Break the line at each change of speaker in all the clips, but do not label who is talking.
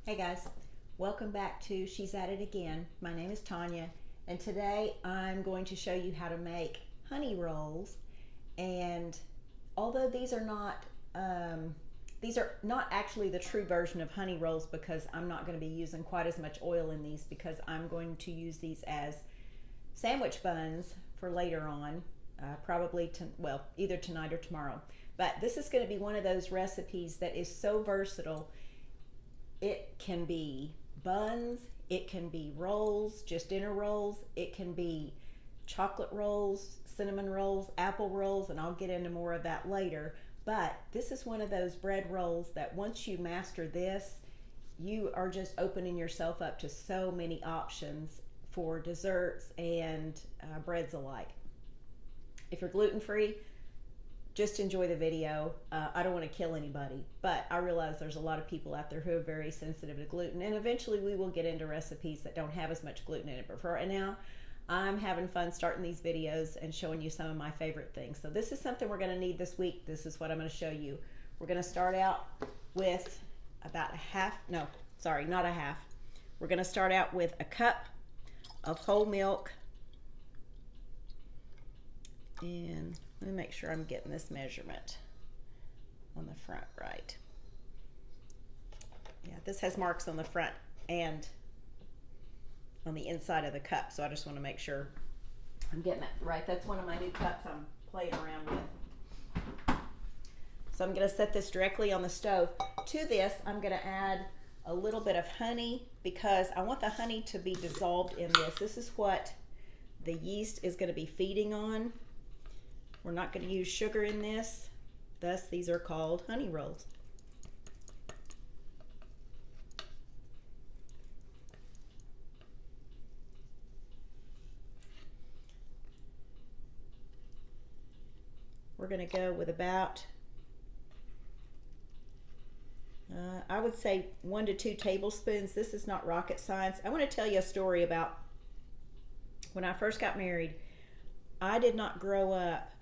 Hey guys, welcome back to She's At It Again. My name is Tanya, and today I'm going to show you how to make honey rolls. And although these are not actually the true version of honey rolls, because I'm not going to be using quite as much oil in these, because I'm going to use these as sandwich buns for later on, probably either tonight or tomorrow. But this is going to be one of those recipes that is so versatile. It can be buns, it can be rolls, just dinner rolls, it can be chocolate rolls, cinnamon rolls, apple rolls, and I'll get into more of that later. But this is one of those bread rolls that once you master this, you are just opening yourself up to so many options for desserts and breads alike. If you're gluten-free, just enjoy the video. I don't want to kill anybody, but I realize there's a lot of people out there who are very sensitive to gluten, and eventually we will get into recipes that don't have as much gluten in it. But for right now, I'm having fun starting these videos and showing you some of my favorite things. So this is something we're going to need this week. This is what I'm going to show you. We're going to start out with about We're going to start out with a cup of whole milk, and let me make sure I'm getting this measurement on the front right. Yeah, this has marks on the front and on the inside of the cup, so I just want to make sure I'm getting that right. That's one of my new cups I'm playing around with. So I'm going to set this directly on the stove. To this, I'm going to add a little bit of honey, because I want the honey to be dissolved in this. This is what the yeast is going to be feeding on. We're not going to use sugar in this, thus these are called honey rolls. We're going to go with about, I would say 1 to 2 tablespoons. This is not rocket science. I want to tell you a story about when I first got married. I did not grow up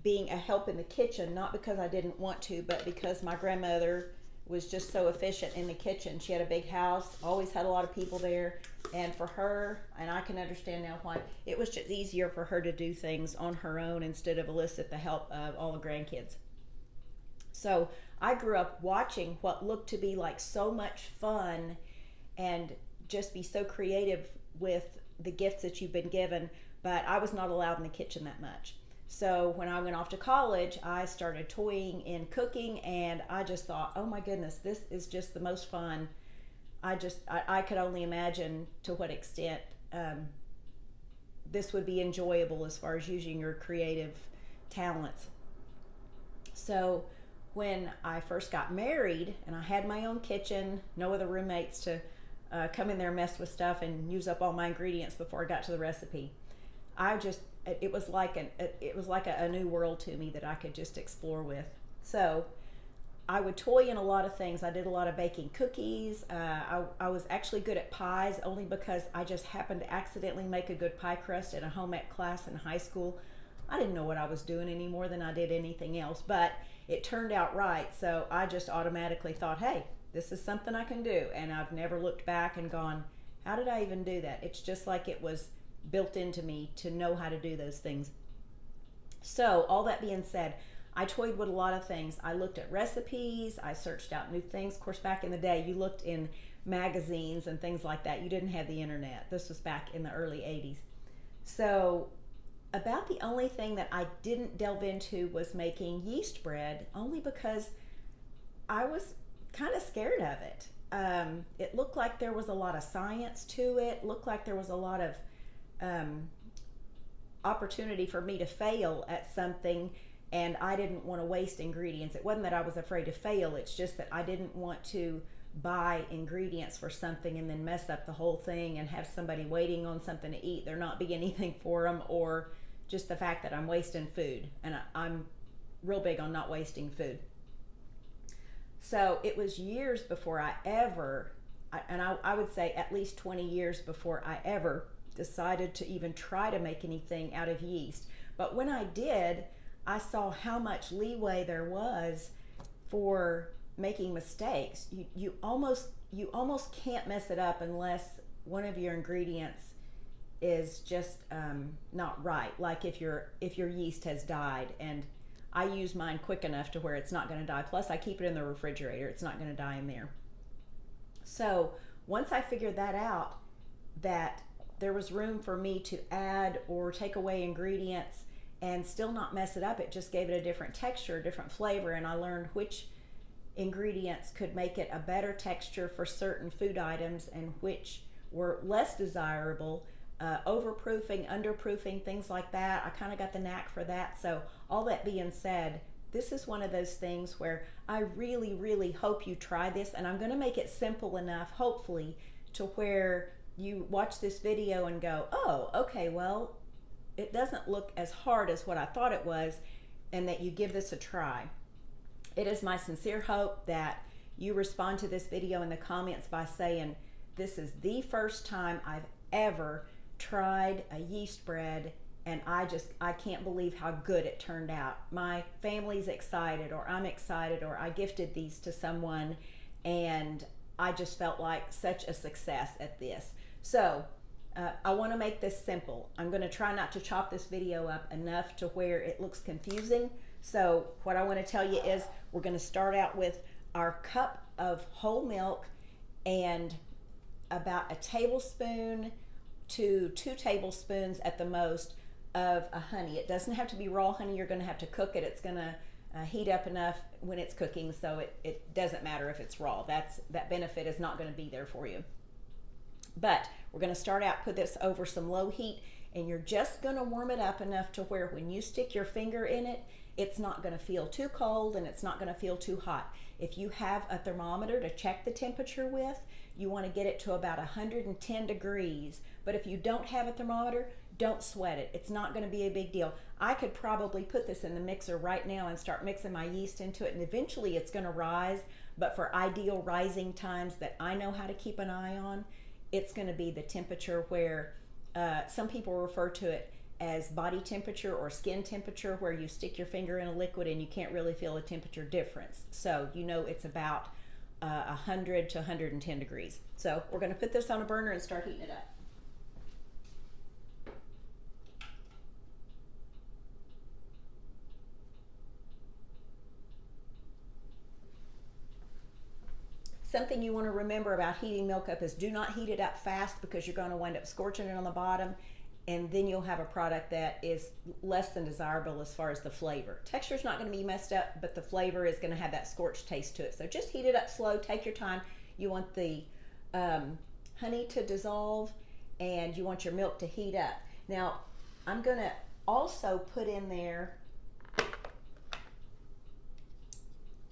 being a help in the kitchen, not because I didn't want to, but because my grandmother was just so efficient in the kitchen. She had a big house, always had a lot of people there, and for her, and I can understand now why, it was just easier for her to do things on her own instead of elicit the help of all the grandkids. So I grew up watching what looked to be like so much fun and just be so creative with the gifts that you've been given, but I was not allowed in the kitchen that much. So when I went off to college, I started toying in cooking, and I just thought, oh my goodness, this is just the most fun. I could only imagine to what extent this would be enjoyable as far as using your creative talents. So when I first got married and I had my own kitchen, no other roommates to come in there and mess with stuff and use up all my ingredients before I got to the recipe, it was like a new world to me that I could just explore with. So I would toy in a lot of things. I did a lot of baking cookies. I was actually good at pies, only because I just happened to accidentally make a good pie crust in a home ec class in high school. I didn't know what I was doing any more than I did anything else, but it turned out right. So I just automatically thought, hey, this is something I can do. And I've never looked back and gone, how did I even do that? It's just like it was built into me to know how to do those things. So all that being said, I toyed with a lot of things. I looked at recipes, I searched out new things. Of course, back in the day, you looked in magazines and things like that. You didn't have the internet. This was back in the early 80s. So about the only thing that I didn't delve into was making yeast bread, only because I was kind of scared of it. It looked like there was a lot of science to it, looked like there was a lot of opportunity for me to fail at something, and I didn't want to waste ingredients. It wasn't that I was afraid to fail, it's just that I didn't want to buy ingredients for something and then mess up the whole thing and have somebody waiting on something to eat, there not be anything for them, or just the fact that I'm wasting food. And I'm real big on not wasting food. So it was years before I ever, I would say at least 20 years before I ever decided to even try to make anything out of yeast. But when I did, I saw how much leeway there was for making mistakes. You almost can't mess it up unless one of your ingredients is just not right. Like if your yeast has died, and I use mine quick enough to where it's not going to die. Plus I keep it in the refrigerator. It's not going to die in there. So once I figured that out, that there was room for me to add or take away ingredients and still not mess it up, it just gave it a different texture, a different flavor, and I learned which ingredients could make it a better texture for certain food items and which were less desirable. Overproofing, underproofing, things like that. I kind of got the knack for that. So all that being said, this is one of those things where I really, really hope you try this, and I'm going to make it simple enough, hopefully, to where you watch this video and go, oh, okay, well, it doesn't look as hard as what I thought it was, and that you give this a try. It is my sincere hope that you respond to this video in the comments by saying, this is the first time I've ever tried a yeast bread, and I can't believe how good it turned out. My family's excited, or I'm excited, or I gifted these to someone, and I just felt like such a success at this. So I want to make this simple. I'm going to try not to chop this video up enough to where it looks confusing. So what I want to tell you is we're going to start out with our cup of whole milk and about a tablespoon to 2 tablespoons at the most of a honey. It doesn't have to be raw honey. You're going to have to cook it. It's going to heat up enough when it's cooking, so it doesn't matter if it's raw. That benefit is not going to be there for you. But we're going to start out, put this over some low heat, and you're just going to warm it up enough to where when you stick your finger in it, it's not going to feel too cold and it's not going to feel too hot. If you have a thermometer to check the temperature with, you want to get it to about 110 degrees. But if you don't have a thermometer, don't sweat it. It's not going to be a big deal. I could probably put this in the mixer right now and start mixing my yeast into it, and eventually it's going to rise. But for ideal rising times that I know how to keep an eye on, it's going to be the temperature where some people refer to it as body temperature or skin temperature, where you stick your finger in a liquid and you can't really feel a temperature difference. So you know it's about 100 to 110 degrees. So we're going to put this on a burner and start heating it up. Something you want to remember about heating milk up is do not heat it up fast, because you're going to wind up scorching it on the bottom, and then you'll have a product that is less than desirable as far as the flavor. Texture's not going to be messed up, but the flavor is going to have that scorched taste to it. So just heat it up slow, take your time. You want the honey to dissolve, and you want your milk to heat up. Now, I'm going to also put in there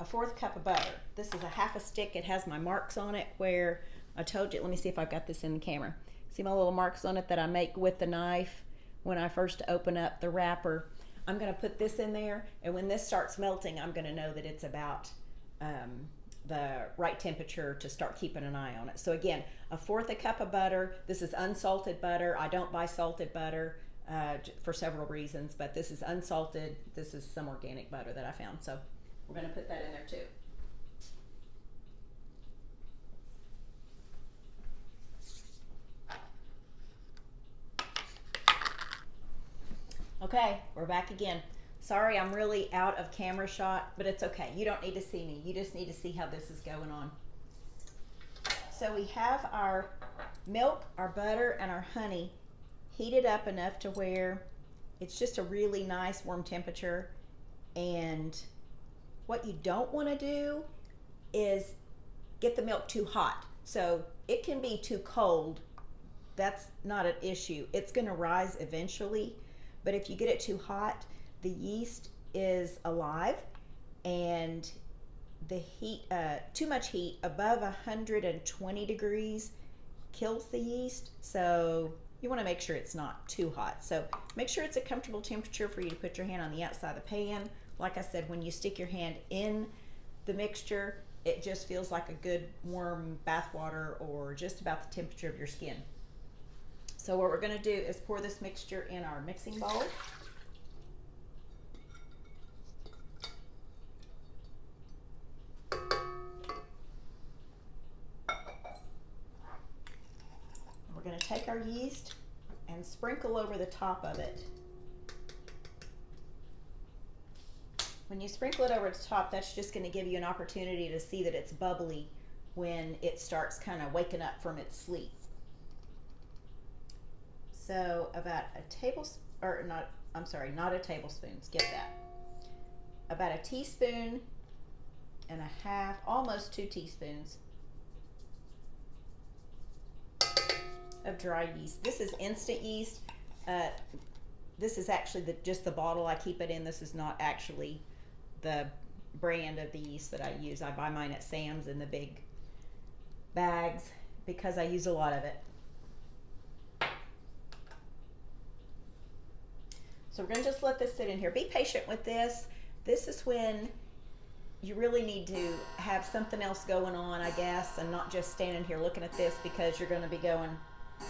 a 1/4 cup of butter. This is a half a stick. It has my marks on it where I told you, let me see if I've got this in the camera. See my little marks on it that I make with the knife when I first open up the wrapper? I'm going to put this in there, and when this starts melting, I'm going to know that it's about the right temperature to start keeping an eye on it. So again, a 1/4 cup of butter. This is unsalted butter. I don't buy salted butter for several reasons, but this is unsalted. This is some organic butter that I found. So we're going to put that in there too. Okay, we're back again. Sorry, I'm really out of camera shot, but it's okay. You don't need to see me. You just need to see how this is going on. So we have our milk, our butter, and our honey heated up enough to where it's just a really nice warm temperature. And what you don't want to do is get the milk too hot. So it can be too cold. That's not an issue. It's going to rise eventually. But if you get it too hot, the yeast is alive, and the heat, too much heat above 120 degrees kills the yeast. So you want to make sure it's not too hot. So make sure it's a comfortable temperature for you to put your hand on the outside of the pan. Like I said, when you stick your hand in the mixture, it just feels like a good warm bath water, or just about the temperature of your skin. So what we're going to do is pour this mixture in our mixing bowl. take our yeast and sprinkle over the top of it. When you sprinkle it over the top, that's just going to give you an opportunity to see that it's bubbly when it starts kind of waking up from its sleep. So about a tablespoon, or not, I'm sorry, not a tablespoon, skip that. About a teaspoon and a half, almost 2 teaspoons of dry yeast. This is instant yeast. This is actually just the bottle I keep it in. This is not actually the brand of the yeast that I use. I buy mine at Sam's in the big bags because I use a lot of it. So we're going to just let this sit in here. Be patient with this. This is when you really need to have something else going on, I guess, and not just standing here looking at this because you're going to be going,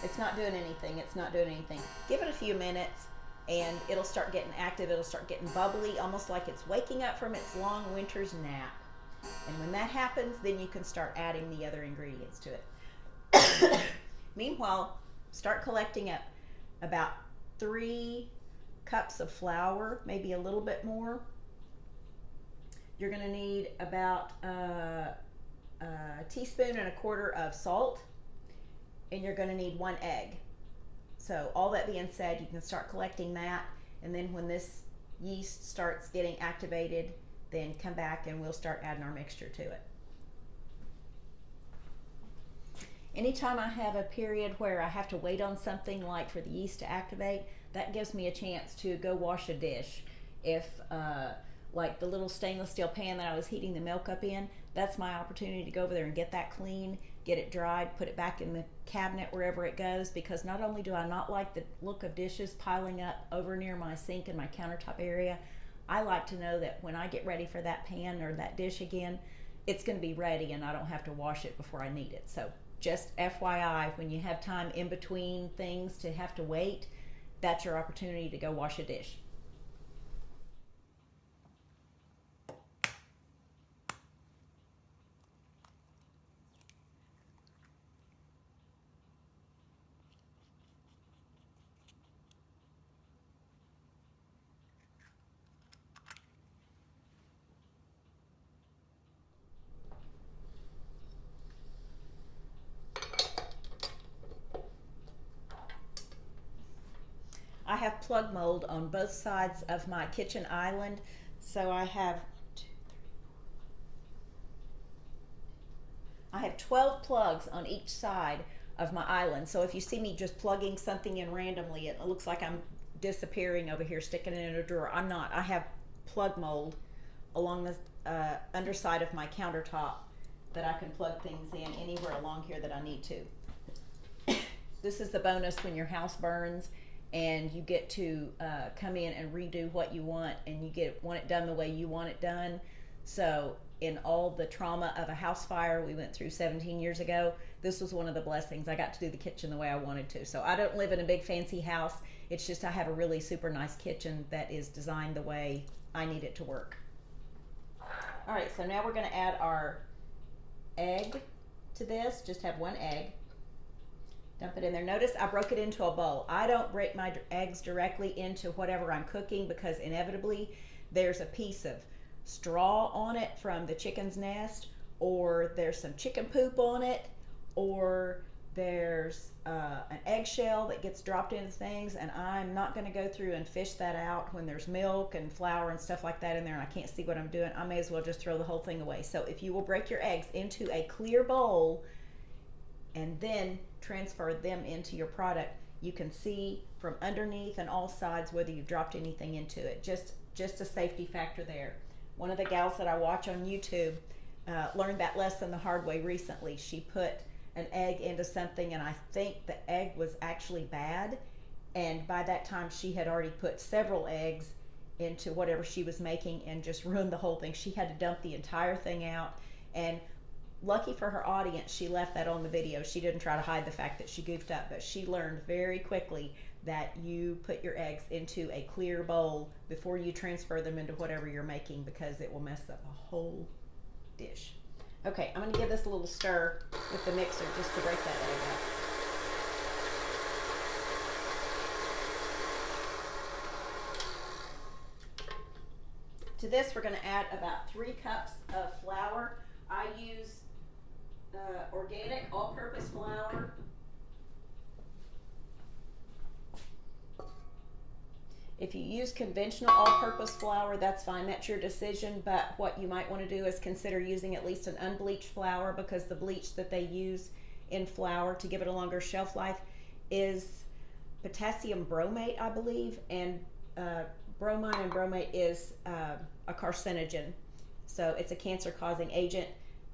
it's not doing anything, it's not doing anything. Give it a few minutes and it'll start getting active, it'll start getting bubbly, almost like it's waking up from its long winter's nap. And when that happens, then you can start adding the other ingredients to it. Meanwhile, start collecting up about 3 cups of flour, maybe a little bit more. You're going to need about a teaspoon and a quarter of salt, and you're going to need 1 egg. So all that being said, you can start collecting that, and then when this yeast starts getting activated, then come back and we'll start adding our mixture to it. Anytime I have a period where I have to wait on something like for the yeast to activate, that gives me a chance to go wash a dish. If like the little stainless steel pan that I was heating the milk up in, that's my opportunity to go over there and get that clean, get it dried, put it back in the cabinet wherever it goes, because not only do I not like the look of dishes piling up over near my sink and my countertop area, I like to know that when I get ready for that pan or that dish again, it's going to be ready and I don't have to wash it before I need it. So just FYI, when you have time in between things to have to wait, that's your opportunity to go wash a dish. I have plug mold on both sides of my kitchen island, so I have 12 plugs on each side of my island. So if you see me just plugging something in randomly, it looks like I'm disappearing over here, sticking it in a drawer. I'm not. I have plug mold along the underside of my countertop that I can plug things in anywhere along here that I need to. This is the bonus when your house burns and you get to come in and redo what you want, and you want it done the way you want it done. So in all the trauma of a house fire we went through 17 years ago, this was one of the blessings. I got to do the kitchen the way I wanted to. So I don't live in a big fancy house. It's just I have a really super nice kitchen that is designed the way I need it to work. All right, so now we're going to add our egg to this. Just have 1 egg. Dump it in there. Notice I broke it into a bowl. I don't break my eggs directly into whatever I'm cooking because inevitably there's a piece of straw on it from the chicken's nest, or there's some chicken poop on it, or there's an eggshell that gets dropped into things, and I'm not going to go through and fish that out when there's milk and flour and stuff like that in there and I can't see what I'm doing. I may as well just throw the whole thing away. So if you will break your eggs into a clear bowl and then transfer them into your product, you can see from underneath and all sides whether you've dropped anything into it. Just a safety factor there. One of the gals that I watch on YouTube learned that lesson the hard way recently. She put an egg into something, and I think the egg was actually bad, and by that time she had already put several eggs into whatever she was making and just ruined the whole thing. She had to dump the entire thing out, and lucky for her audience, she left that on the video. She didn't try to hide the fact that she goofed up, but she learned very quickly that you put your eggs into a clear bowl before you transfer them into whatever you're making, because it will mess up a whole dish. Okay, I'm going to give this a little stir with the mixer just to break that egg up. To this, we're going to add about 3 cups of flour. I use organic all-purpose flour. If you use conventional all-purpose flour, that's fine. That's your decision. But what you might want to do is consider using at least an unbleached flour, because the bleach that they use in flour to give it a longer shelf life is potassium bromate, I believe, and bromine and bromate is a carcinogen. So it's a cancer-causing agent,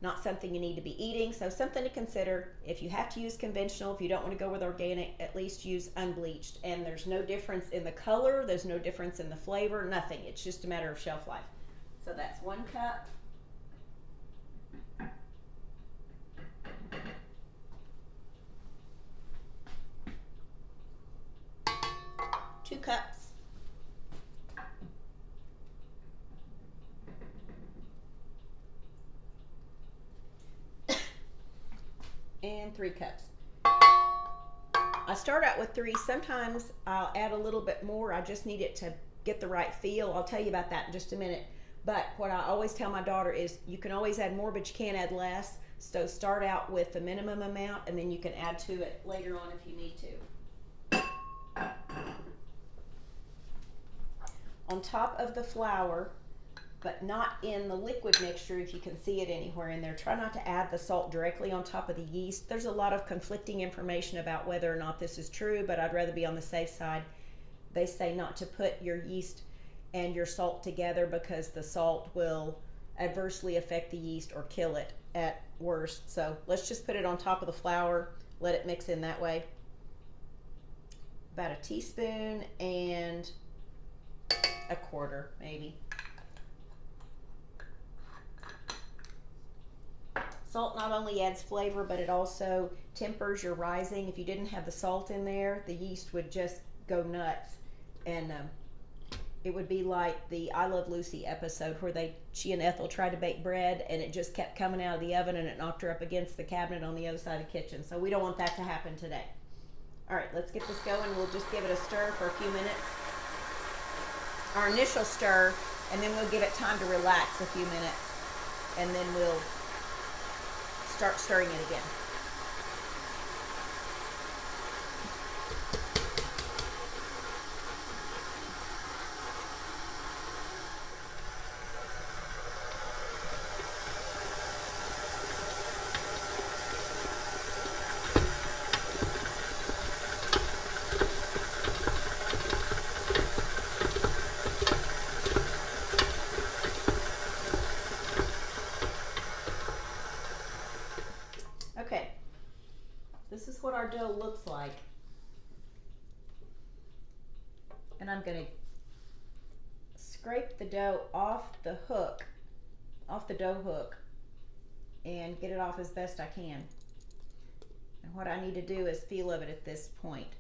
not something you need to be eating. So something to consider. If you have to use conventional, if you don't want to go with organic, at least use unbleached. And there's no difference in the color, there's no difference in the flavor, nothing. It's just a matter of shelf life. So that's 1 cup. Two cups. And 3 cups. I start out with 3. Sometimes I'll add a little bit more. I just need it to get the right feel. I'll tell you about that in just a minute. But what I always tell my daughter is you can always add more, but you can't add less. So start out with the minimum amount, and then you can add to it later on if you need to. On top of the flour, but not in the liquid mixture, if you can see it anywhere in there. Try not to add the salt directly on top of the yeast. There's a lot of conflicting information about whether or not this is true, but I'd rather be on the safe side. They say not to put your yeast and your salt together because the salt will adversely affect the yeast or kill it at worst. So let's just put it on top of the flour, let it mix in that way. About a teaspoon and a quarter maybe. Salt not only adds flavor, but it also tempers your rising. If you didn't have the salt in there, the yeast would just go nuts. And it would be like the I Love Lucy episode where she and Ethel tried to bake bread and it just kept coming out of the oven and it knocked her up against the cabinet on the other side of the kitchen. So we don't want that to happen today. All right, let's get this going. We'll just give it a stir for a few minutes. Our initial stir, and then we'll give it time to relax a few minutes. And then we'll start stirring it again. Okay, this is what our dough looks like. And I'm going to scrape the dough off the hook, off the dough hook, and get it off as best I can. And what I need to do is feel of it at this point.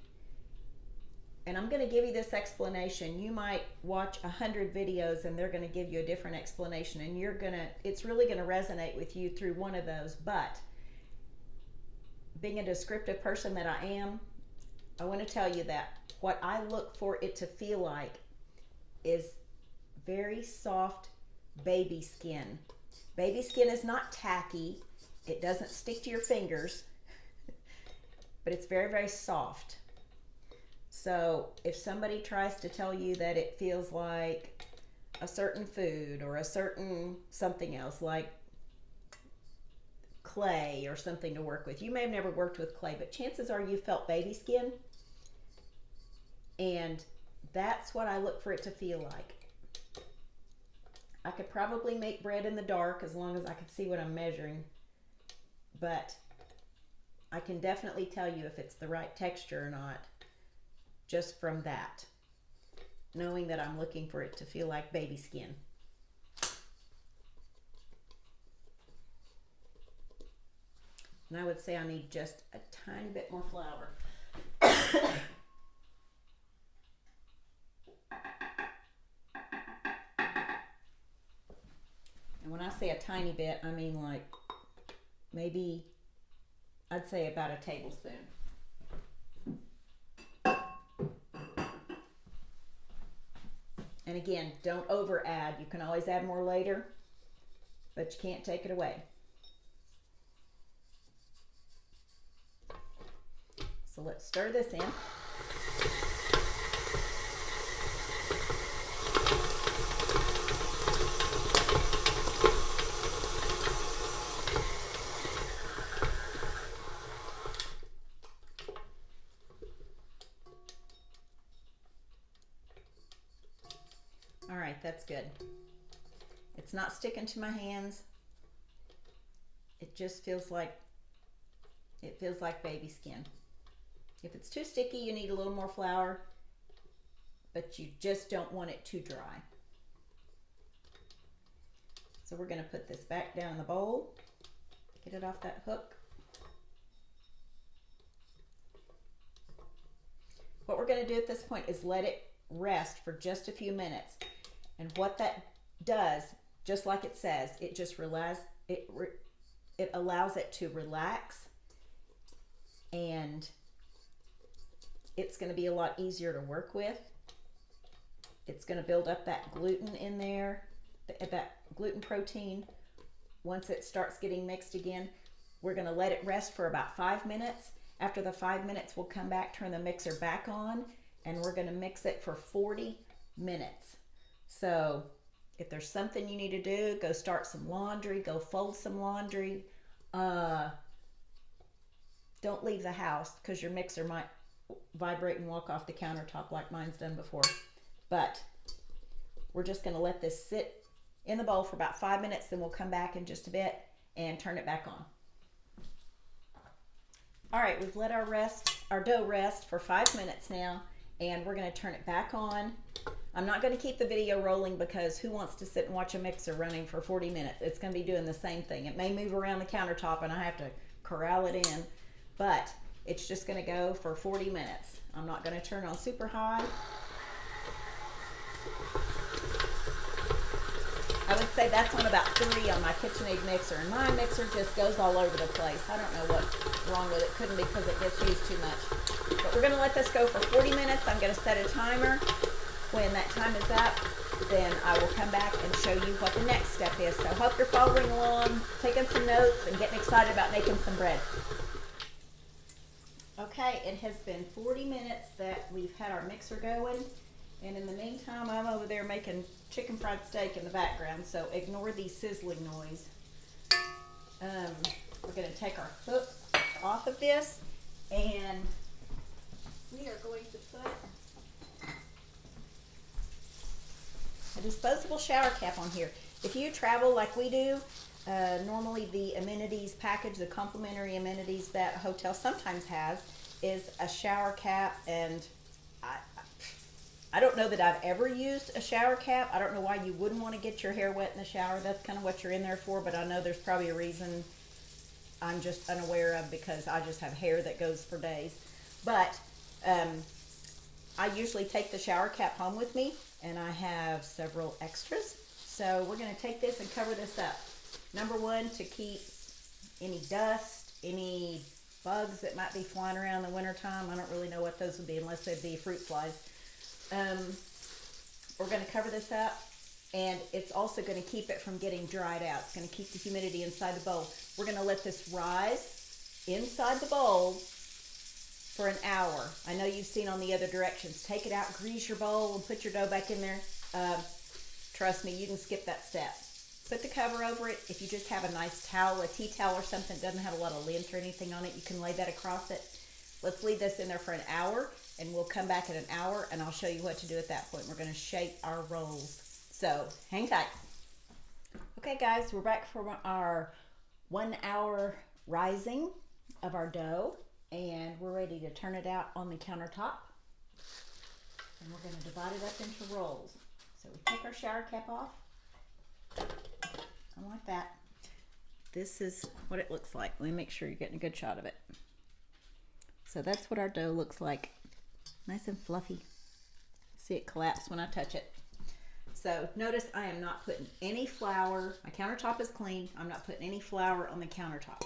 And I'm going to give you this explanation. You might watch 100 videos and they're going to give you a different explanation, and it's really going to resonate with you through one of those. But being a descriptive person that I am, I want to tell you that what I look for it to feel like is very soft baby skin. Baby skin is not tacky. It doesn't stick to your fingers, but it's very, very soft. So if somebody tries to tell you that it feels like a certain food or a certain something else, like clay or something to work with. You may have never worked with clay, but chances are you felt baby skin. And that's what I look for it to feel like. I could probably make bread in the dark as long as I could see what I'm measuring. But I can definitely tell you if it's the right texture or not just from that, knowing that I'm looking for it to feel like baby skin. And I would say I need just a tiny bit more flour. And when I say a tiny bit, I mean like maybe I'd say about a tablespoon. And again, don't over add. You can always add more later, but you can't take it away. So let's stir this in. All right, that's good. It's not sticking to my hands. It just feels like baby skin. If it's too sticky, you need a little more flour, but you just don't want it too dry. So we're going to put this back down in the bowl, get it off that hook. What we're going to do at this point is let it rest for just a few minutes. And what that does, just like it says, it just it allows it to relax, and it's going to be a lot easier to work with. It's going to build up that gluten in there, that gluten protein. Once it starts getting mixed again, we're going to let it rest for about 5 minutes. After the 5 minutes, we'll come back, turn the mixer back on, and we're going to mix it for 40 minutes. So if there's something you need to do, go start some laundry, go fold some laundry. Don't leave the house, because your mixer might vibrate and walk off the countertop like mine's done before. But we're just going to let this sit in the bowl for about 5 minutes, then we'll come back in just a bit and turn it back on. All right, we've let our dough rest for 5 minutes now, and we're going to turn it back on. I'm not going to keep the video rolling, because who wants to sit and watch a mixer running for 40 minutes? It's going to be doing the same thing. It may move around the countertop and I have to corral it in, but it's just going to go for 40 minutes. I'm not going to turn on super high. I would say that's on about 3 on my KitchenAid mixer, and my mixer just goes all over the place. I don't know what's wrong with it. Couldn't be because it gets used too much. But we're going to let this go for 40 minutes. I'm going to set a timer. When that time is up, then I will come back and show you what the next step is. So hope you're following along, taking some notes, and getting excited about making some bread. Okay, it has been 40 minutes that we've had our mixer going, and in the meantime, I'm over there making chicken fried steak in the background, so ignore the sizzling noise. We're going to take our hook off of this, and we are going to put a disposable shower cap on here. If you travel like we do, normally the amenities package, the complimentary amenities that a hotel sometimes has, is a shower cap, and I don't know that I've ever used a shower cap. I don't know why you wouldn't want to get your hair wet in the shower. That's kind of what you're in there for, but I know there's probably a reason I'm just unaware of, because I just have hair that goes for days. But I usually take the shower cap home with me, and I have several extras. So we're going to take this and cover this up. Number one, to keep any dust, any bugs that might be flying around in the wintertime. I don't really know what those would be, unless they'd be fruit flies. We're going to cover this up, and it's also going to keep it from getting dried out. It's going to keep the humidity inside the bowl. We're going to let this rise inside the bowl for an hour. I know you've seen on the other directions. Take it out, grease your bowl, and put your dough back in there. Trust me, you can skip that step. Put the cover over it. If you just have a nice towel, a tea towel or something that doesn't have a lot of lint or anything on it, you can lay that across it. Let's leave this in there for an hour, and we'll come back in an hour, and I'll show you what to do at that point. We're going to shape our rolls. So hang tight. Okay, guys, we're back from our 1 hour rising of our dough, and we're ready to turn it out on the countertop. And we're going to divide it up into rolls. So we take our shower cap off. I like that. This is what it looks like. Let me make sure you're getting a good shot of it. So that's what our dough looks like. Nice and fluffy. See it collapse when I touch it. So notice I am not putting any flour. My countertop is clean. I'm not putting any flour on the countertop.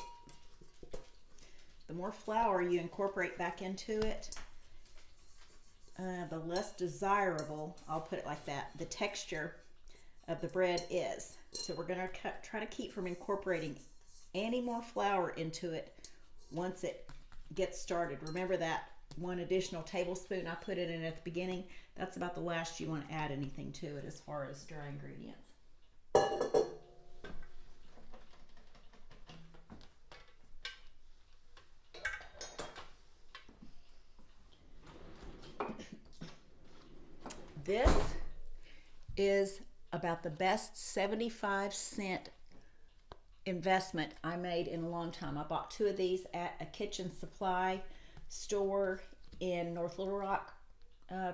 The more flour you incorporate back into it, the less desirable, I'll put it like that, the texture of the bread is. So we're going to try to keep from incorporating any more flour into it once it gets started. Remember that 1 additional tablespoon I put it in at the beginning? That's about the last you want to add anything to it as far as dry ingredients. This is about the best 75-cent investment I made in a long time. I bought 2 of these at a kitchen supply store in North Little Rock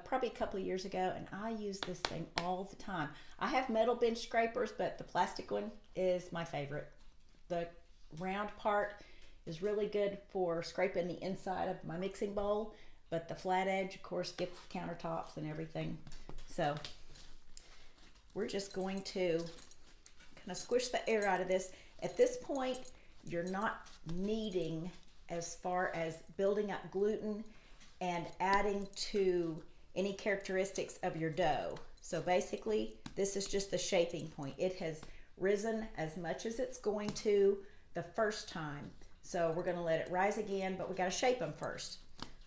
probably a couple of years ago, and I use this thing all the time. I have metal bench scrapers, but the plastic one is my favorite. The round part is really good for scraping the inside of my mixing bowl, but the flat edge, of course, gets the countertops and everything. So we're just going to kind of squish the air out of this. At this point, you're not kneading as far as building up gluten and adding to any characteristics of your dough. So basically, this is just the shaping point. It has risen as much as it's going to the first time. So we're going to let it rise again, but we got to shape them first.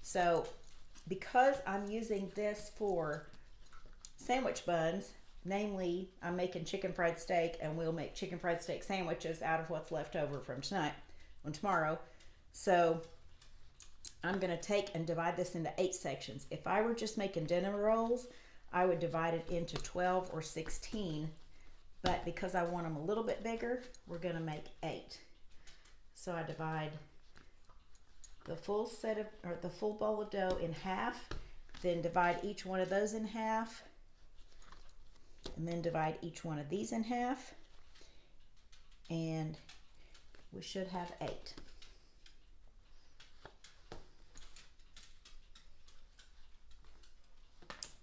So because I'm using this for sandwich buns, namely I'm making chicken fried steak, and we'll make chicken fried steak sandwiches out of what's left over from tomorrow. So I'm going to take and divide this into 8 sections. If I were just making dinner rolls, I would divide it into 12 or 16, but because I want them a little bit bigger, we're going to make 8. So I divide the full bowl of dough in half, then divide each one of those in half, and then divide each one of these in half, and we should have 8.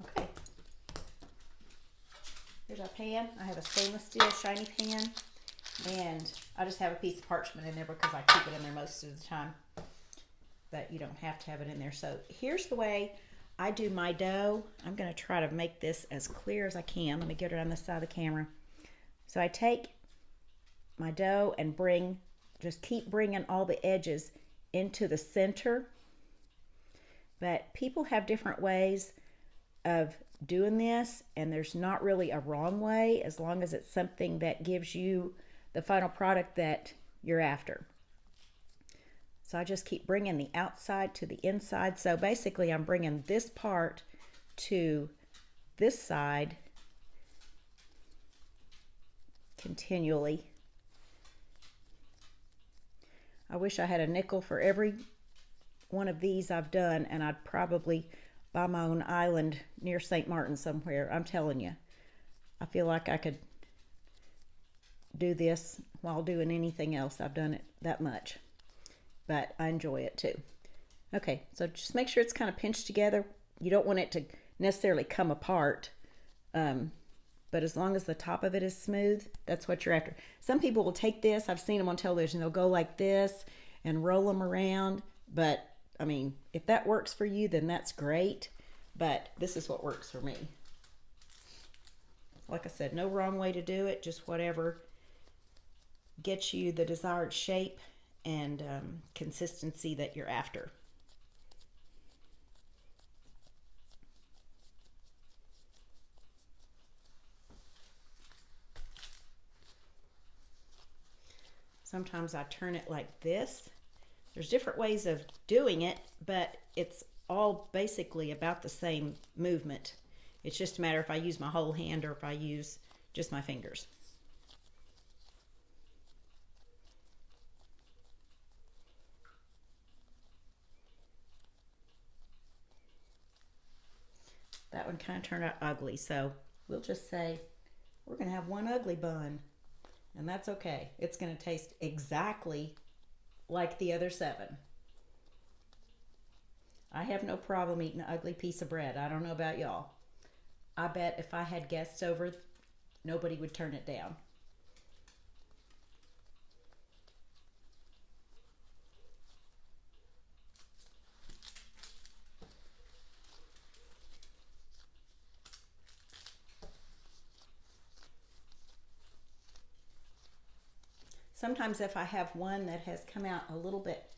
Okay. Here's our pan. I have a stainless steel shiny pan, and I just have a piece of parchment in there because I keep it in there most of the time, but you don't have to have it in there. So here's the way I do my dough. I'm going to try to make this as clear as I can. Let me get it on this side of the camera. So I take my dough and just keep bringing all the edges into the center. But people have different ways of doing this, and there's not really a wrong way as long as it's something that gives you the final product that you're after. So I just keep bringing the outside to the inside. So basically I'm bringing this part to this side continually. I wish I had a nickel for every one of these I've done, and I'd probably buy my own island near St. Martin somewhere. I'm telling you, I feel like I could do this while doing anything else. I've done it that much, but I enjoy it too. Okay, so just make sure it's kind of pinched together. You don't want it to necessarily come apart, but as long as the top of it is smooth, that's what you're after. Some people will take this, I've seen them on television, they'll go like this and roll them around, but I mean, if that works for you, then that's great, but this is what works for me. Like I said, no wrong way to do it, just whatever gets you the desired shape and consistency that you're after. Sometimes I turn it like this. There's different ways of doing it, but it's all basically about the same movement. It's just a matter if I use my whole hand or if I use just my fingers. That one kind of turned out ugly, so we'll just say we're going to have one ugly bun, and that's okay. It's going to taste exactly like the other 7. I have no problem eating an ugly piece of bread. I don't know about y'all. I bet if I had guests over, nobody would turn it down. Sometimes if I have one that has come out a little bit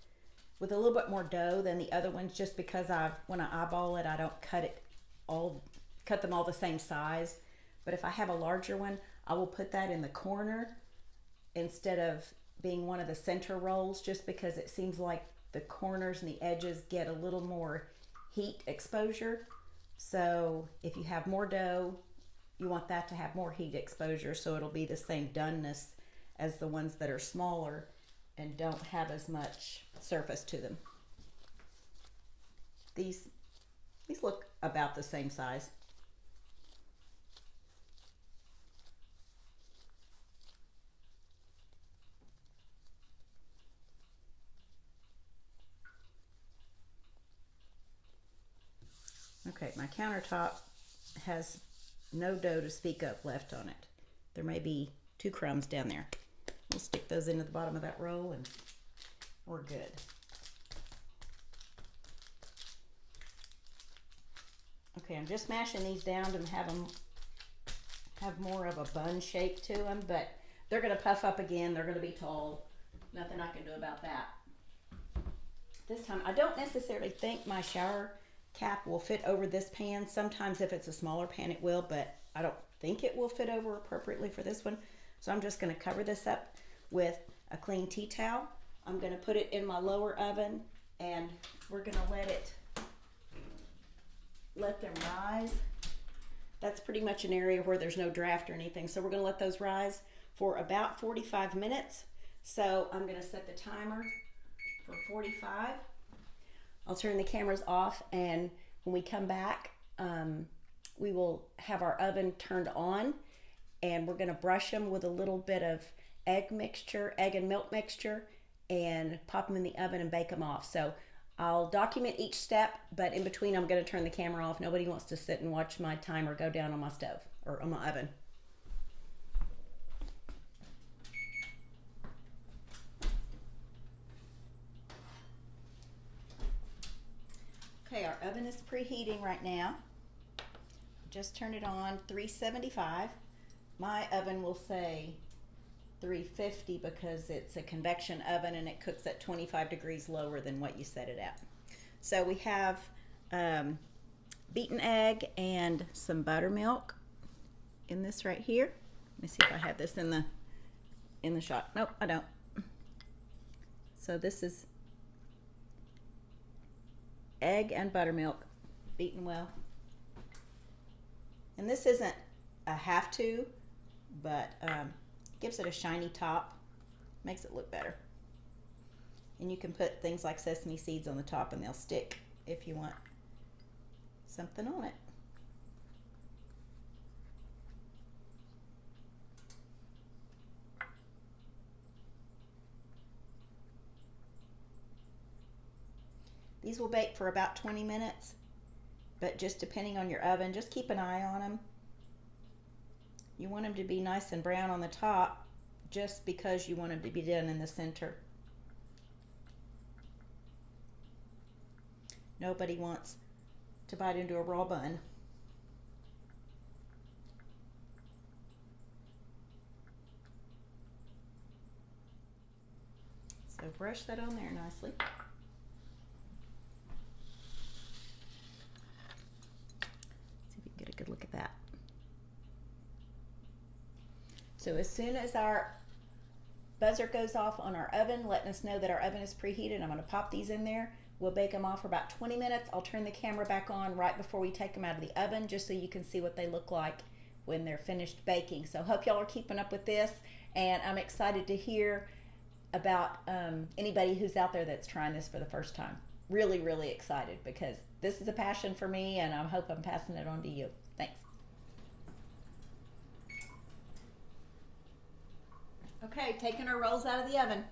with a little bit more dough than the other ones, just because when I eyeball it, I don't cut them all the same size. But if I have a larger one, I will put that in the corner instead of being one of the center rolls, just because it seems like the corners and the edges get a little more heat exposure. So if you have more dough, you want that to have more heat exposure, so it'll be the same doneness as the ones that are smaller and don't have as much surface to them. These look about the same size. Okay, my countertop has no dough to speak of left on it. There may be 2 crumbs down there. We'll stick those into the bottom of that roll and we're good. Okay, I'm just mashing these down to have them have more of a bun shape to them, but they're going to puff up again. They're going to be tall. Nothing I can do about that. This time, I don't necessarily think my shower cap will fit over this pan. Sometimes if it's a smaller pan it will, but I don't think it will fit over appropriately for this one. So I'm just going to cover this up with a clean tea towel. I'm going to put it in my lower oven and we're going to let them rise. That's pretty much an area where there's no draft or anything. So we're going to let those rise for about 45 minutes. So I'm going to set the timer for 45. I'll turn the cameras off, and when we come back, we will have our oven turned on, and we're going to brush them with a little bit of egg and milk mixture, and pop them in the oven and bake them off. So I'll document each step, but in between I'm going to turn the camera off. Nobody wants to sit and watch my timer go down on my stove or on my oven. Okay, our oven is preheating right now. Just turn it on 375. My oven will say 350 because it's a convection oven and it cooks at 25 degrees lower than what you set it at. So we have beaten egg and some buttermilk in this right here. Let me see if I have this in the shot. Nope, I don't. So this is egg and buttermilk beaten well. And this isn't a have to, but gives it a shiny top, makes it look better. And you can put things like sesame seeds on the top and they'll stick if you want something on it. These will bake for about 20 minutes, but just depending on your oven, just keep an eye on them. You want them to be nice and brown on the top just because you want them to be done in the center. Nobody wants to bite into a raw bun. So brush that on there nicely. Get a good look at that. So as soon as our buzzer goes off on our oven, letting us know that our oven is preheated, I'm going to pop these in there. We'll bake them off for about 20 minutes. I'll turn the camera back on right before we take them out of the oven, just so you can see what they look like when they're finished baking. So hope y'all are keeping up with this, and I'm excited to hear about anybody who's out there that's trying this for the first time. Really, really excited because this is a passion for me, and I hope I'm passing it on to you. Thanks. Okay, taking our rolls out of the oven.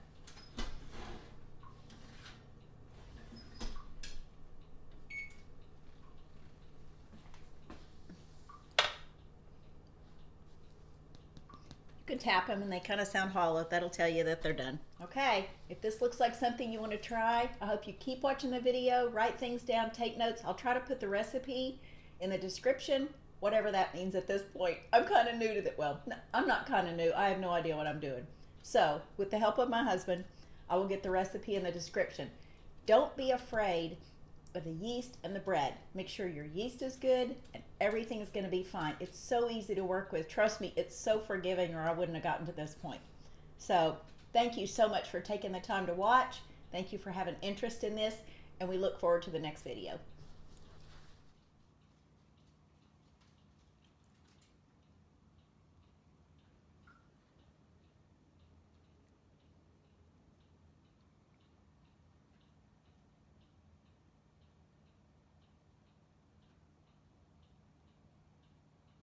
You can tap them and they kind of sound hollow. That'll tell you that they're done. Okay, if this looks like something you want to try, I hope you keep watching the video, write things down, take notes. I'll try to put the recipe in the description, whatever that means at this point. I'm kind of new to that. Well, no, I'm not kind of new. I have no idea what I'm doing. So, with the help of my husband, I will get the recipe in the description. Don't be afraid of the yeast and the bread. Make sure your yeast is good and everything is going to be fine. It's so easy to work with. Trust me, it's so forgiving, or I wouldn't have gotten to this point. So, thank you so much for taking the time to watch. Thank you for having interest in this, and we look forward to the next video.